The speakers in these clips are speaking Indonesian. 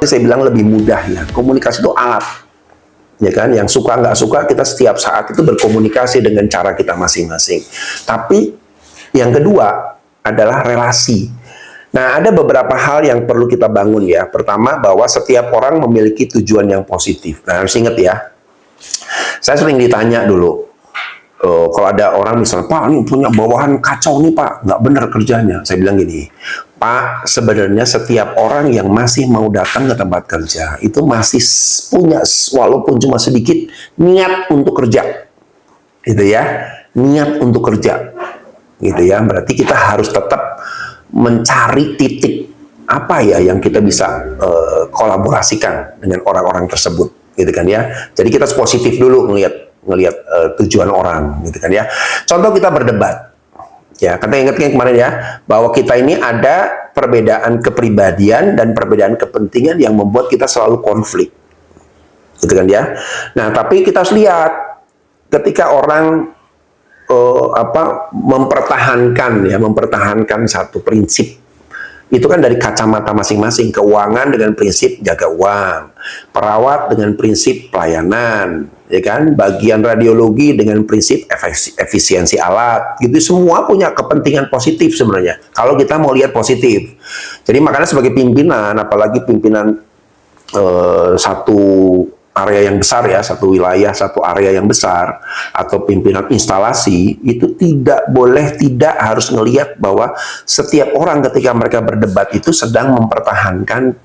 Saya bilang lebih mudah ya. Komunikasi itu alat, ya kan? Yang suka nggak suka, kita setiap saat itu berkomunikasi dengan cara kita masing-masing. Tapi yang kedua adalah relasi. Nah, ada beberapa hal yang perlu kita bangun ya. Pertama, bahwa setiap orang memiliki tujuan yang positif. Nah, harus ingat ya. Saya sering ditanya dulu, kalau ada orang misalnya, Pak, ini punya bawahan kacau nih Pak, nggak benar kerjanya. Saya bilang gini, Pak, sebenarnya setiap orang yang masih mau datang ke tempat kerja, itu masih punya, walaupun cuma sedikit, niat untuk kerja. Gitu ya, niat untuk kerja. Gitu ya, berarti kita harus tetap mencari titik apa ya yang kita bisa kolaborasikan dengan orang-orang tersebut. Gitu kan ya. Jadi kita positif dulu ngelihat tujuan orang, gitu kan ya. Contoh kita berdebat, ya. Kita ingatkan kemarin ya, bahwa kita ini ada perbedaan kepribadian dan perbedaan kepentingan yang membuat kita selalu konflik, gitu kan ya. Nah, tapi kita harus lihat ketika orang mempertahankan satu prinsip. Itu kan dari kacamata masing-masing. Keuangan dengan prinsip jaga uang, perawat dengan prinsip pelayanan, ya kan? Bagian radiologi dengan prinsip efisiensi alat. Gitu, semua punya kepentingan positif sebenarnya. Kalau kita mau lihat positif. Jadi makanya sebagai pimpinan, apalagi pimpinan satu area yang besar ya, satu wilayah, satu area yang besar, atau pimpinan instalasi, itu tidak harus ngelihat bahwa setiap orang ketika mereka berdebat itu sedang mempertahankan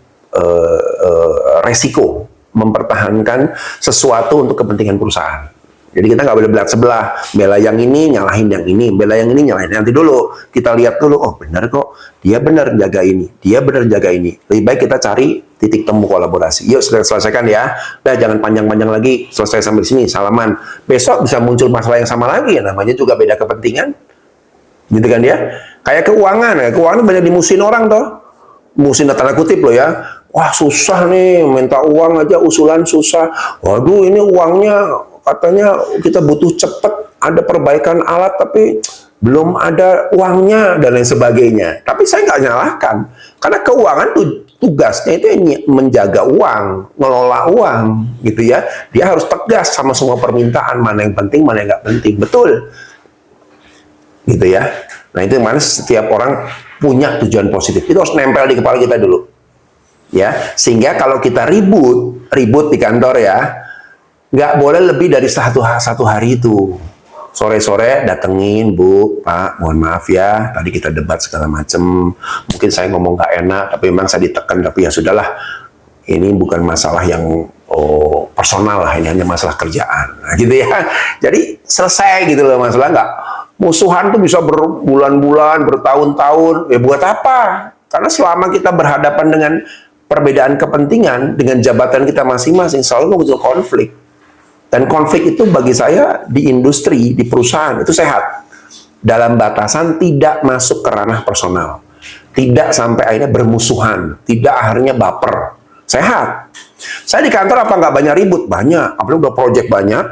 resiko, mempertahankan sesuatu untuk kepentingan perusahaan. Jadi kita nggak boleh belat sebelah, bela yang ini, nyalahin yang ini, bela yang ini, nyalahin. Nanti dulu, kita lihat dulu, oh benar kok, dia benar jaga ini, dia benar jaga ini. Lebih baik kita cari titik temu kolaborasi. Yuk, sudah selesaikan ya. Nah, jangan panjang-panjang lagi, selesai sampai sini, salaman. Besok bisa muncul masalah yang sama lagi, namanya juga beda kepentingan. Gitu kan ya. Kayak keuangan, ya. Keuangan banyak dimusuhin orang toh. Musuhin tanda kutip loh ya. Wah susah nih, minta uang aja usulan susah. Waduh ini uangnya katanya kita butuh cepet, ada perbaikan alat tapi belum ada uangnya dan lain sebagainya. Tapi saya nggak nyalahkan, karena keuangan tugasnya itu menjaga uang, ngelola uang, gitu ya. Dia harus tegas sama semua permintaan, mana yang penting, mana yang nggak penting, betul, gitu ya. Nah itu yang mana setiap orang punya tujuan positif, itu harus nempel di kepala kita dulu, ya. Sehingga kalau kita ribut di kantor ya, nggak boleh lebih dari satu hari itu. Sore-sore datengin, Bu, Pak, mohon maaf ya, tadi kita debat segala macem, mungkin saya ngomong nggak enak, tapi memang saya ditekan, tapi ya sudahlah, ini bukan masalah yang personal lah, ini hanya masalah kerjaan, nah, gitu ya. Jadi selesai gitu loh, masalah nggak. Musuhan tuh bisa berbulan-bulan, bertahun-tahun, ya buat apa? Karena selama kita berhadapan dengan perbedaan kepentingan, dengan jabatan kita masing-masing, selalu muncul konflik. Dan konflik itu bagi saya di industri, di perusahaan, itu sehat. Dalam batasan tidak masuk ke ranah personal. Tidak sampai akhirnya bermusuhan. Tidak akhirnya baper. Sehat. Saya di kantor apa nggak banyak ribut? Banyak. Apalagi udah project banyak.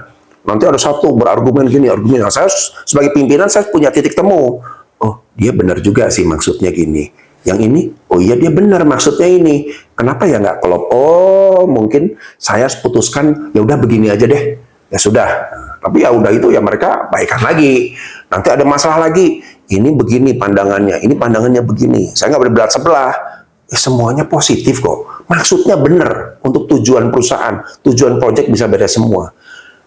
Nanti ada satu berargumen gini, argumen. Nah, saya sebagai pimpinan, saya punya titik temu. Oh, dia benar juga sih maksudnya gini. Yang ini, oh iya dia benar maksudnya ini. Kenapa ya nggak klop? Oh mungkin saya putuskan ya udah begini aja deh. Ya sudah. Tapi ya udah itu ya mereka baikan lagi. Nanti ada masalah lagi. Ini begini pandangannya, ini pandangannya begini. Saya nggak berbelat sebelah. Semuanya positif kok. Maksudnya benar untuk tujuan perusahaan, tujuan proyek bisa beda semua.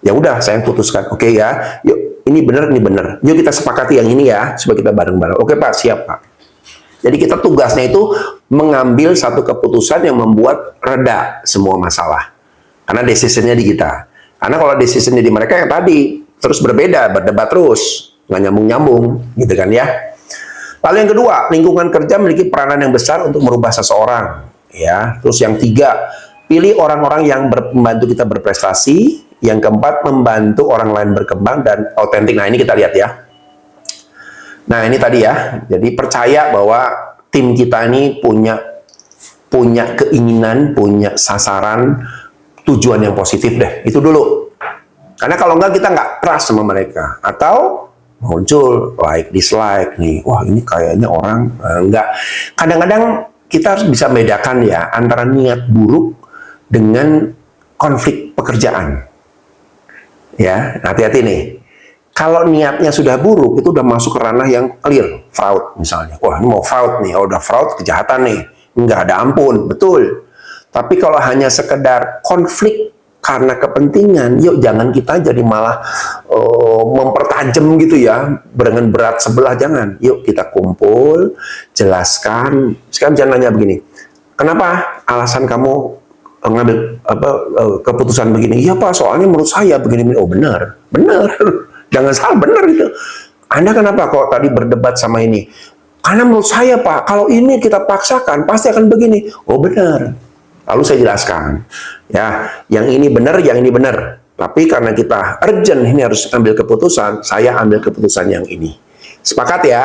Ya udah saya putuskan. Oke ya. Yuk ini benar, ini benar. Yuk kita sepakati yang ini ya supaya kita bareng-bareng. Oke Pak, siap Pak. Jadi kita tugasnya itu mengambil satu keputusan yang membuat reda semua masalah. Karena decision-nya di kita. Karena kalau decision-nya di mereka yang tadi, terus berbeda, berdebat terus. Nggak nyambung-nyambung, gitu kan ya. Lalu yang kedua, lingkungan kerja memiliki peranan yang besar untuk merubah seseorang. Ya. Terus yang tiga, pilih orang-orang yang membantu kita berprestasi. Yang keempat, membantu orang lain berkembang dan autentik. Nah ini kita lihat ya. Nah ini tadi ya, jadi percaya bahwa tim kita ini punya keinginan, punya sasaran, tujuan yang positif deh, itu dulu. Karena kalau enggak kita nggak trust sama mereka, atau muncul like, dislike nih, wah ini kayaknya orang enggak. Kadang-kadang kita harus bisa bedakan ya antara niat buruk dengan konflik pekerjaan. Ya, hati-hati nih. Kalau niatnya sudah buruk, itu udah masuk ke ranah yang clear, fraud misalnya. Wah, ini mau fraud nih, oh, udah fraud, kejahatan nih. Nggak ada ampun, betul. Tapi kalau hanya sekedar konflik karena kepentingan, yuk jangan kita jadi malah mempertajam gitu ya, dengan berat sebelah, jangan. Yuk kita kumpul, jelaskan. Sekarang jangan nanya begini, kenapa alasan kamu ngambil keputusan begini? Ya Pak, soalnya menurut saya begini. Oh benar, benar. Jangan salah, benar itu. Anda kenapa kok tadi berdebat sama ini? Karena menurut saya Pak, kalau ini kita paksakan pasti akan begini. Oh benar. Lalu saya jelaskan, ya, yang ini benar, yang ini benar. Tapi karena kita urgent, ini harus ambil keputusan, saya ambil keputusan yang ini. Sepakat ya?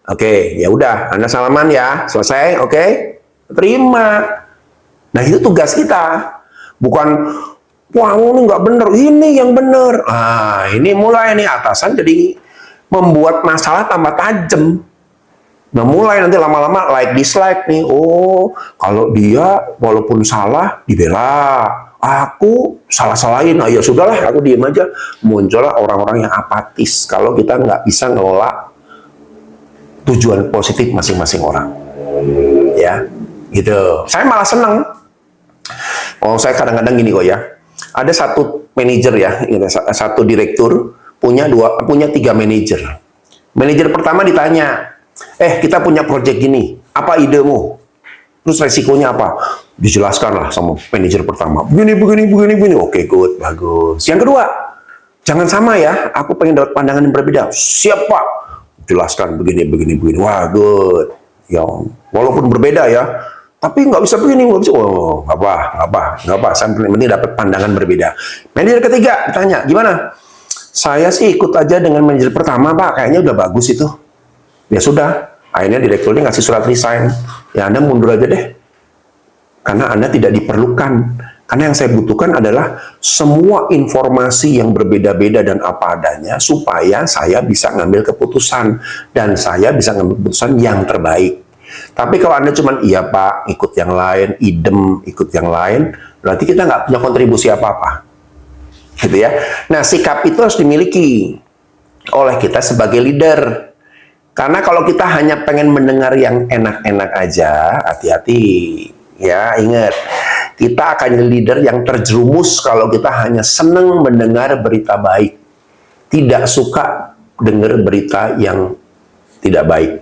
Oke, ya udah, Anda salaman ya, selesai, oke? Terima. Nah itu tugas kita, bukan, wah ini nggak benar, ini yang benar. Ah, ini mulai nih atasan jadi membuat masalah tambah tajam. Nah mulai nanti lama-lama like dislike nih. Oh kalau dia walaupun salah dibela, aku salah-salahin. Nah ya sudahlah, aku diem aja. Muncullah orang-orang yang apatis kalau kita nggak bisa ngelola tujuan positif masing-masing orang. Ya gitu. Saya malah senang. Oh saya kadang-kadang gini kok ya. Ada satu manajer ya, satu direktur punya 3 manajer. Manajer pertama ditanya, kita punya proyek gini, apa idemu? Terus resikonya apa? Dijelaskan lah sama manajer pertama. Begini. Oke, good, bagus. Yang kedua, jangan sama ya, aku pengen dapat pandangan yang berbeda. Siap Pak. Jelaskan begini. Wah, good. Ya, walaupun berbeda ya, tapi nggak bisa begini, nggak bisa. Oh, nggak apa. Saya penting dapat pandangan berbeda. Manajer ketiga ditanya, gimana? Saya sih ikut aja dengan manajer pertama Pak, kayaknya udah bagus itu. Ya sudah, akhirnya direkturnya ngasih surat resign. Ya Anda mundur aja deh. Karena Anda tidak diperlukan. Karena yang saya butuhkan adalah semua informasi yang berbeda-beda dan apa adanya supaya saya bisa ngambil keputusan. Dan saya bisa ngambil keputusan yang terbaik. Tapi kalau Anda cuma, iya Pak, ikut yang lain, ikut yang lain, berarti kita nggak punya kontribusi apa-apa. Gitu ya. Nah, sikap itu harus dimiliki oleh kita sebagai leader. Karena kalau kita hanya pengen mendengar yang enak-enak aja, hati-hati. Ya, ingat. Kita akan jadi leader yang terjerumus kalau kita hanya senang mendengar berita baik. Tidak suka dengar berita yang tidak baik.